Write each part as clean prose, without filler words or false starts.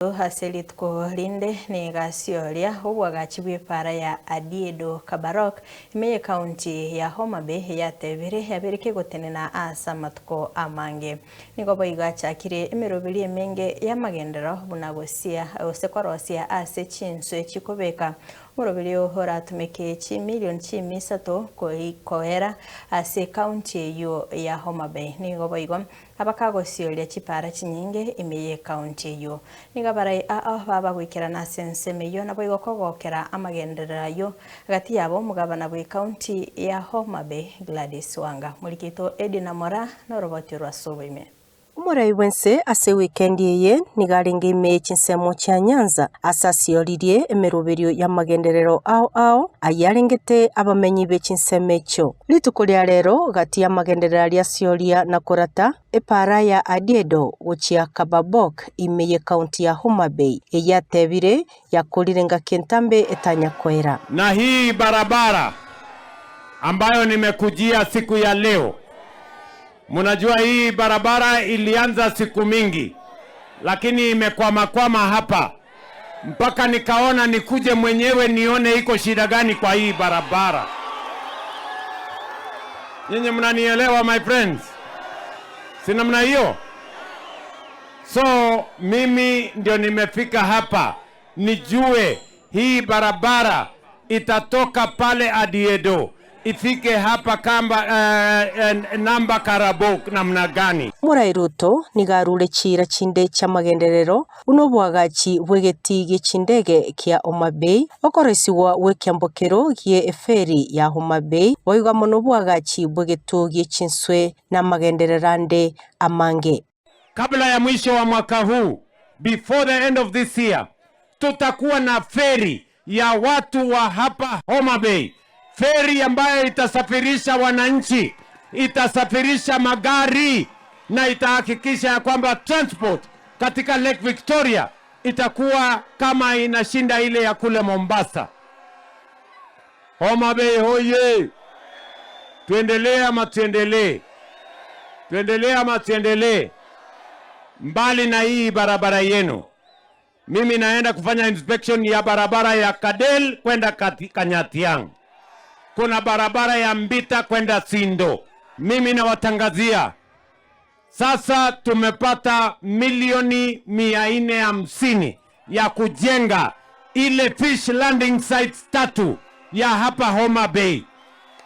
Haselit ko linde ni gasiolia wagachibwe para ya Adiedo Kabarok imeye kaunti ya Homa Bay ya tebire yabirike gotenena asa matko amange niko boigacha kire emerobili menge ya magendero bunagosia osekorosia ase chinswe chikobeka murobili ohora tumeke chi million chi misato koera ase kaunti yo ya Homa Bay niko boigo abakagosiolia chipara chinyinge imeye kaunti yo barai baba gwikira na senseme yo nabo igokogokera amagenderera yo gati yabo mugabana bwe county ya Homa Bay Gladys Wanga mulikito Edina Mora no roboti rwasobime Umurai wense ase weekend yeye nigaringe mechi nsemo cha Nyanza asasiolirie emeroberio ya magenderero ao ayarengete abamenyi bechi nsemecho litukulia rero gati ya magenderera ya siolia na kurata epara ya Adiedo gochia Kababok imeye kaunti ya Homa Bay eyatebire yakolirenga kentambe etanya kwera na hii barabara ambayo nimekujia siku ya leo. Munajua hii barabara ilianza siku mingi, lakini imekwama hapa. Mpaka nikaona nikuje mwenyewe nione iko shida gani kwa hii barabara. Nyinyi mnanielewa my friends? Sina mna hiyo? So mimi ndio nimefika hapa nijue hii barabara itatoka pale Adiedo ifike hapa kamba namba Karabok namna gani. Murai Ruto nigarure chira chinde cha magenderero unobwagachi bwegeti gicindege kia Homa Bay okoresiwa wekyambokero gie eferi ya Homa Bay boiga monobwagachi bwegetu gichinswe na magendererande amange. Kabla ya mwisho wa mwaka huu, before the end of this year, tutakuwa na feri ya watu wa hapa Homa Bay. Feri ambayo itasafirisha wananchi, itasafirisha magari na itahakikisha ya kwamba transport katika Lake Victoria itakuwa kama inashinda ile ya kule Mombasa. Homa Bay hoye! Tuendelee ama tuendelee? Tuendelee ama tuendelee? Mbali na hii barabara yenu, mimi naenda kufanya inspection ya barabara ya Kadel kwenda Kanyatiang. Kuna barabara ya Mbita kwenda Sindo. Mimi nawatangazia sasa tumepata milioni 450 ya kujenga ile fish landing sites 3 ya hapa Homa Bay.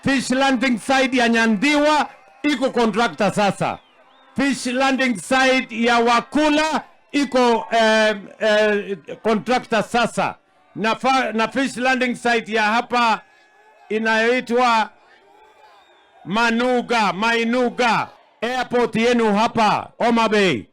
Fish landing site ya Nyandiwa iko contractor sasa. Fish landing site ya Wakula iko contractor sasa. Na fish landing site ya hapa inayoitwa Mainuga airport yenu hapa Homa Bay.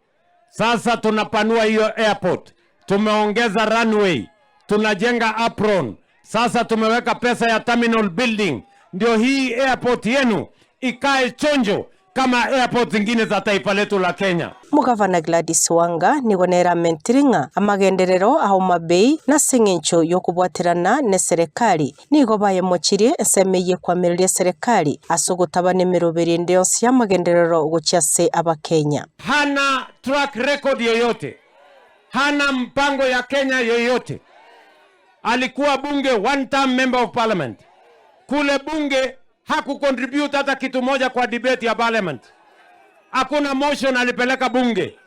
Sasa tunapanua hiyo airport, tumeongeza runway, tunajenga apron. Sasa tumeweka pesa ya terminal building, ndio hii airport yenu ikae chonjo kama airport zingine za taifa letu la Kenya. Mugavana Gladys Wanga nigonera mentiringa amagenderero a Homa Bay na sengencho yokubwatirana ne serikali nigobaye mochirie esemeye kwamiriria serikali asogotabane meroberi ndeos ya magenderero gochiase abakenya. Hana track record yoyote, hana mpango ya Kenya yoyote. Alikuwa bunge, one term member of parliament. Kule bunge hakucontribute hata kitu moja kwa debate ya parliament. Hakuna motion alipeleka bunge,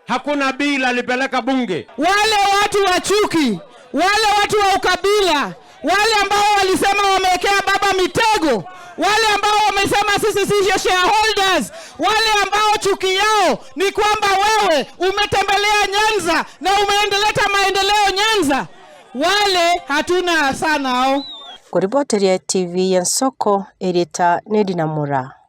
hakuna bill alipeleka bunge. Wale watu wa chuki, wale watu wa ukabila, wale ambao walisema wamewekea baba mitego, wale ambao wamesema sisi si shareholders, wale ambao chuki yao ni kwamba wewe umetembelea Nyanza na umeendeleta maendeleo Nyanza, wale hatuna sana hao. Kuripoteria TV ya Soko Edita Edina Mora.